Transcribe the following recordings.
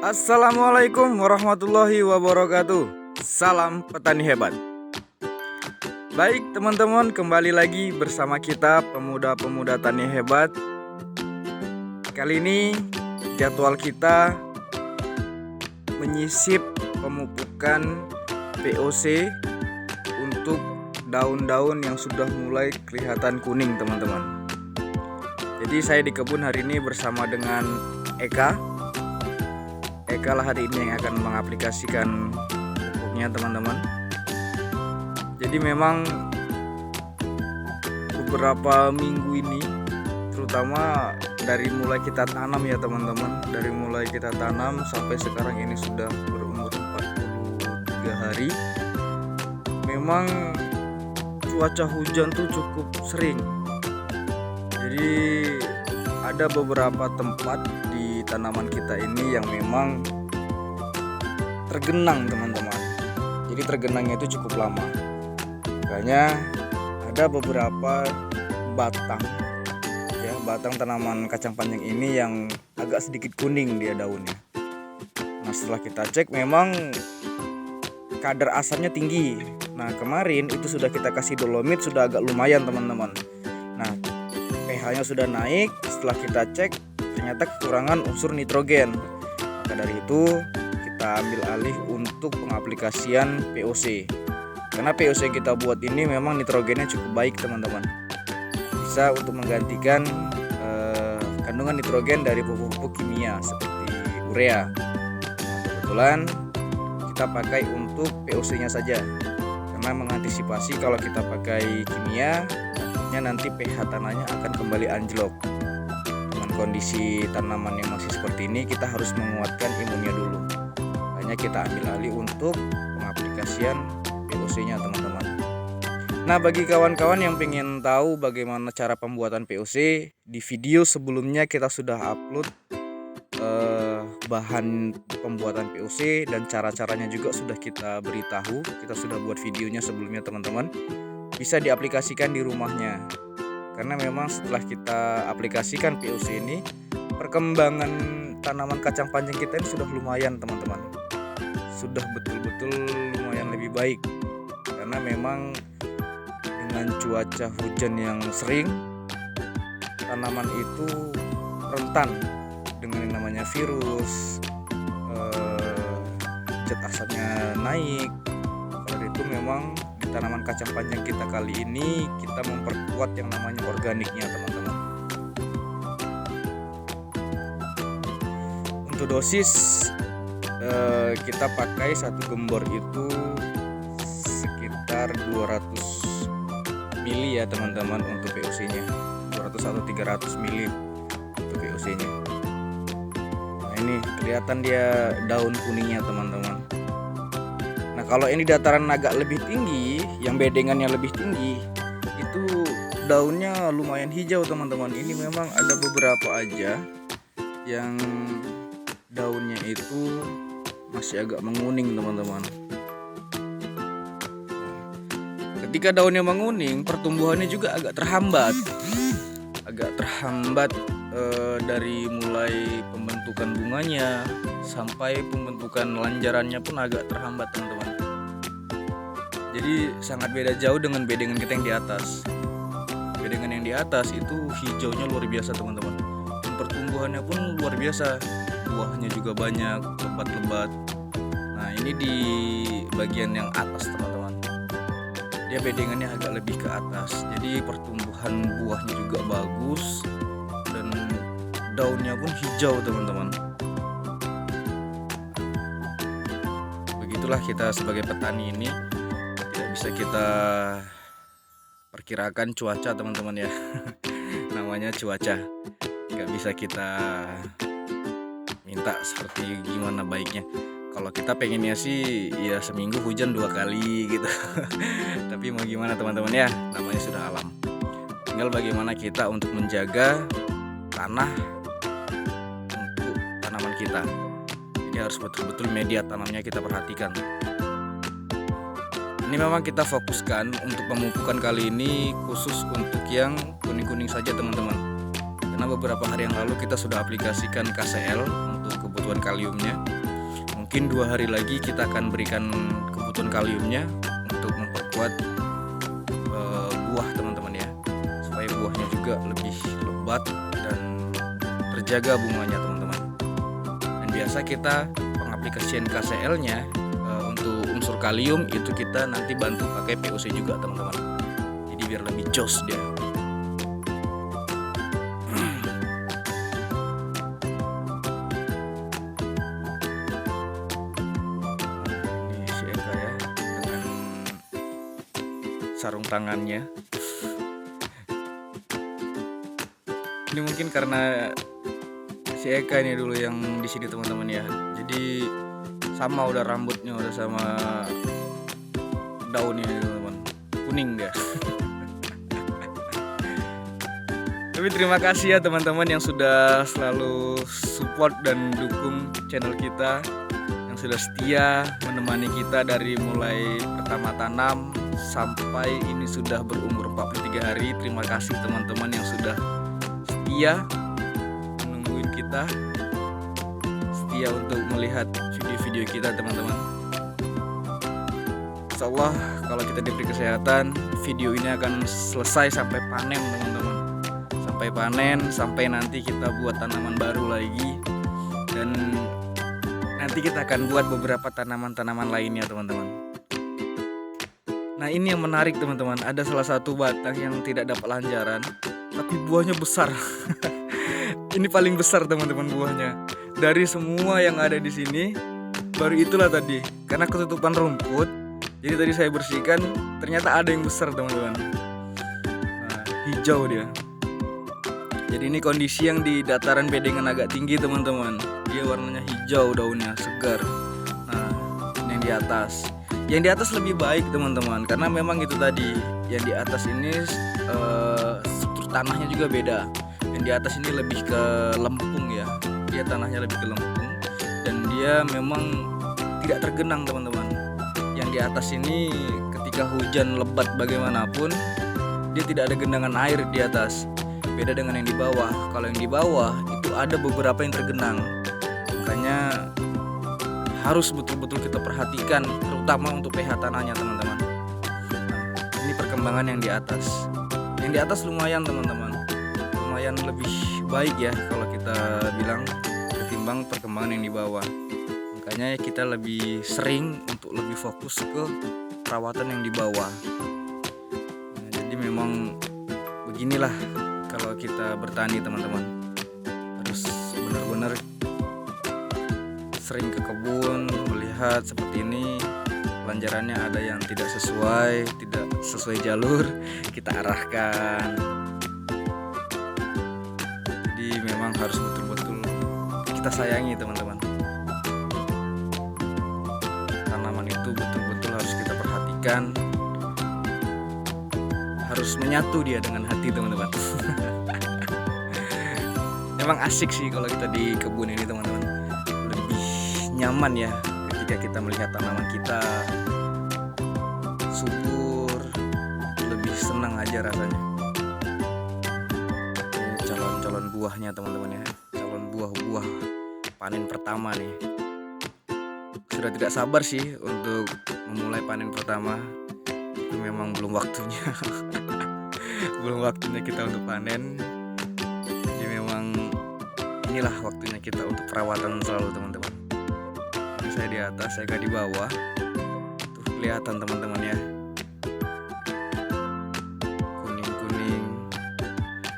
Assalamualaikum warahmatullahi wabarakatuh. Salam petani hebat. Baik teman-teman, kembali lagi bersama kita pemuda-pemuda tani hebat. Kali ini jadwal kita menyisip pemupukan POC untuk daun-daun yang sudah mulai kelihatan kuning teman-teman. Jadi saya di kebun hari ini bersama dengan Eka lah hari ini yang akan mengaplikasikan pupuknya teman-teman. Jadi memang beberapa minggu ini, terutama dari mulai kita tanam ya teman-teman, dari mulai kita tanam sampai sekarang ini sudah berumur 43 hari, memang cuaca hujan tuh cukup sering. Jadi ada beberapa tempat di tanaman kita ini yang memang tergenang teman-teman. Jadi tergenangnya itu cukup lama. Makanya ada beberapa batang tanaman kacang panjang ini yang agak sedikit kuning dia daunnya. Nah setelah kita cek memang kadar asamnya tinggi. Nah kemarin itu sudah kita kasih dolomit, sudah agak lumayan teman-teman. Nah pH-nya sudah naik. Setelah kita cek ternyata kekurangan unsur nitrogen. Maka dari itu kita ambil alih untuk pengaplikasian POC. Karena POC yang kita buat ini memang nitrogennya cukup baik teman-teman. Bisa untuk menggantikan kandungan nitrogen dari pupuk-pupuk kimia seperti urea. Nah, kebetulan kita pakai untuk POC-nya saja. Karena mengantisipasi kalau kita pakai kimia, nanti pH tanahnya akan kembali anjlok. Dengan kondisi tanaman yang masih seperti ini, kita harus menguatkan imunnya dulu. Makanya kita ambil alih untuk pengaplikasian POC-nya teman-teman. Nah bagi kawan-kawan yang pengen tahu bagaimana cara pembuatan POC, di video sebelumnya kita sudah upload bahan pembuatan POC dan cara-caranya juga sudah kita beritahu. Kita sudah buat videonya sebelumnya teman-teman. Bisa diaplikasikan di rumahnya. Karena memang setelah kita aplikasikan POC ini, perkembangan tanaman kacang panjang kita ini sudah lumayan teman-teman. Sudah betul-betul lumayan lebih baik. Karena memang dengan cuaca hujan yang sering, tanaman itu rentan dengan yang namanya virus, zat asamnya naik. Karena itu memang di tanaman kacang panjang kita kali ini kita memperkuat yang namanya organiknya teman-teman. Untuk dosis kita pakai satu gembor itu sekitar 200 mili ya teman-teman untuk POC-nya, 200 atau 300 mili untuk POC-nya. Nah ini kelihatan dia daun kuningnya teman-teman. Nah kalau ini dataran agak lebih tinggi, yang bedengannya lebih tinggi, itu daunnya lumayan hijau teman-teman. Ini memang ada beberapa aja yang daunnya itu masih agak menguning teman-teman. Ketika daunnya menguning, pertumbuhannya juga agak terhambat. Dari mulai pembentukan bunganya sampai pembentukan lanjarannya pun agak terhambat teman-teman. Jadi sangat beda jauh dengan bedengan kita yang di atas. Bedengan yang di atas itu hijaunya luar biasa teman-teman. Dan pertumbuhannya pun luar biasa. Buahnya juga banyak, lebat-lebat. Nah ini di bagian yang atas teman-teman. Dia bedengannya agak lebih ke atas, jadi pertumbuhan buahnya juga bagus dan daunnya pun hijau teman-teman. Begitulah kita sebagai petani ini, tidak bisa kita perkirakan cuaca teman-teman ya. Namanya cuaca, nggak bisa kita minta seperti gimana baiknya. Kalau kita pengennya sih ya seminggu hujan 2 kali gitu. Tapi mau gimana teman-teman ya, namanya sudah alam. Tinggal bagaimana kita untuk menjaga tanah untuk tanaman kita. Jadi harus betul-betul media tanamnya kita perhatikan. Ini memang kita fokuskan untuk pemupukan kali ini khusus untuk yang kuning-kuning saja teman-teman. Karena beberapa hari yang lalu kita sudah aplikasikan KCL untuk kebun kebutuhan kaliumnya. Mungkin 2 hari lagi kita akan berikan kebutuhan kaliumnya untuk memperkuat buah teman-teman ya, supaya buahnya juga lebih lebat dan terjaga bunganya teman-teman. Dan biasa kita pengaplikasian KCL nya untuk unsur kalium itu kita nanti bantu pakai POC juga teman-teman, jadi biar lebih jos dia. Sarung tangannya ini mungkin karena si Eka ini dulu yang di sini teman-teman ya, jadi sama udah rambutnya udah sama daun ini teman-teman, kuning dia. Tapi terima kasih ya teman-teman yang sudah selalu support dan dukung channel kita, yang sudah setia menemani kita dari mulai pertama tanam sampai ini sudah berumur 43 hari. Terima kasih teman-teman yang sudah setia menungguin kita, setia untuk melihat video-video kita teman-teman. Insyaallah kalau kita diberi kesehatan, video ini akan selesai sampai panen teman-teman, sampai panen, sampai nanti kita buat tanaman baru lagi, dan nanti kita akan buat beberapa tanaman-tanaman lainnya teman-teman. Nah ini yang menarik teman-teman, ada salah satu batang yang tidak dapat lanjaran tapi buahnya besar. Ini paling besar teman-teman buahnya dari semua yang ada di sini. Baru itulah tadi, karena ketutupan rumput, jadi tadi saya bersihkan, ternyata ada yang besar teman-teman. Nah, hijau dia. Jadi ini kondisi yang di dataran bedengan agak tinggi teman-teman, dia warnanya hijau, daunnya segar. Nah ini yang di atas. Yang di atas lebih baik teman-teman, karena memang itu tadi, yang di atas ini struktur tanahnya juga beda. Yang di atas ini lebih ke lempung ya, dia tanahnya lebih ke lempung, dan dia memang tidak tergenang teman-teman. Yang di atas ini ketika hujan lebat bagaimanapun, dia tidak ada genangan air di atas. Beda dengan yang di bawah. Kalau yang di bawah itu ada beberapa yang tergenang, makanya harus betul-betul kita perhatikan, terutama untuk pH tanahnya teman-teman. Nah, ini perkembangan yang di atas. Yang di atas lumayan teman-teman, lumayan lebih baik ya kalau kita bilang ketimbang perkembangan yang di bawah. Makanya kita lebih sering untuk lebih fokus ke perawatan yang di bawah. Nah, jadi memang beginilah kalau kita bertani teman-teman, harus benar-benar sering ke kebun, melihat seperti ini, lanjarannya ada yang tidak sesuai jalur, kita arahkan. Jadi memang harus betul-betul kita sayangi teman-teman. Tanaman itu betul-betul harus kita perhatikan, harus menyatu dia dengan hati teman-teman. Memang asik sih kalau kita di kebun ini teman-teman, nyaman ya ketika kita melihat tanaman kita subur, lebih senang aja rasanya. Ini calon-calon buahnya teman-teman ya, calon buah-buah panen pertama nih. Sudah tidak sabar sih untuk memulai panen pertama, itu memang belum waktunya. Belum waktunya kita untuk panen. Jadi memang inilah waktunya kita untuk perawatan selalu teman-teman. Saya di atas, saya di bawah. Tuh kelihatan teman-teman ya, kuning-kuning.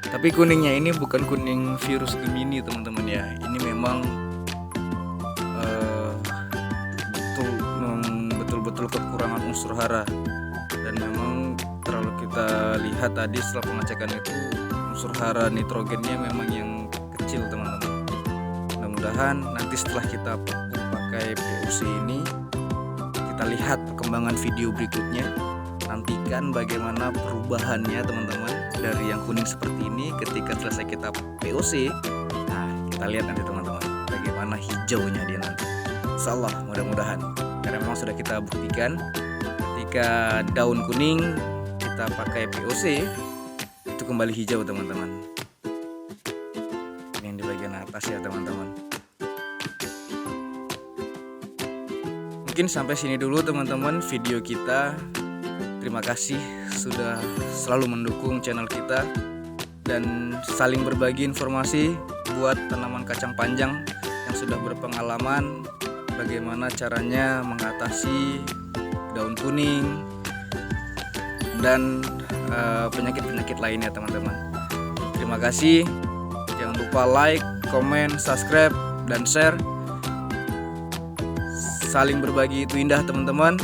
Tapi kuningnya ini bukan kuning virus Gemini teman-teman ya. Ini memang betul-betul kekurangan unsur hara. Dan memang kalau kita lihat tadi setelah pengecekan itu, unsur hara nitrogennya memang yang kecil teman-teman. Mudah-mudahan nanti setelah kita pakai POC ini, kita lihat perkembangan video berikutnya. Nantikan bagaimana perubahannya teman-teman, dari yang kuning seperti ini ketika selesai kita POC. Nah kita lihat nanti teman-teman bagaimana hijaunya dia nanti. Insyaallah mudah-mudahan, karena memang sudah kita buktikan ketika daun kuning kita pakai POC itu kembali hijau teman-teman. Ini yang di bagian atas ya teman-teman. Mungkin sampai sini dulu teman-teman video kita. Terima kasih sudah selalu mendukung channel kita dan saling berbagi informasi buat tanaman kacang panjang yang sudah berpengalaman bagaimana caranya mengatasi daun kuning dan penyakit-penyakit lainnya teman-teman. Terima kasih. Jangan lupa like, komen, subscribe, dan share. Saling berbagi itu indah teman-teman.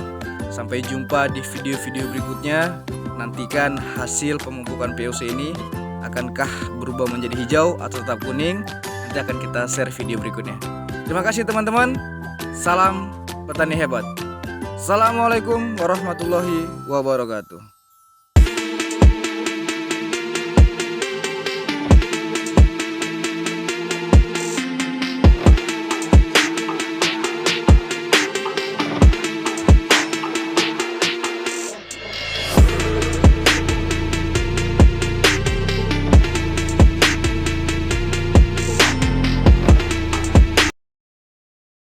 Sampai jumpa di video-video berikutnya. Nantikan hasil pemupukan POC ini. Akankah berubah menjadi hijau atau tetap kuning? Nanti akan kita share video berikutnya. Terima kasih teman-teman. Salam petani hebat. Assalamualaikum warahmatullahi wabarakatuh.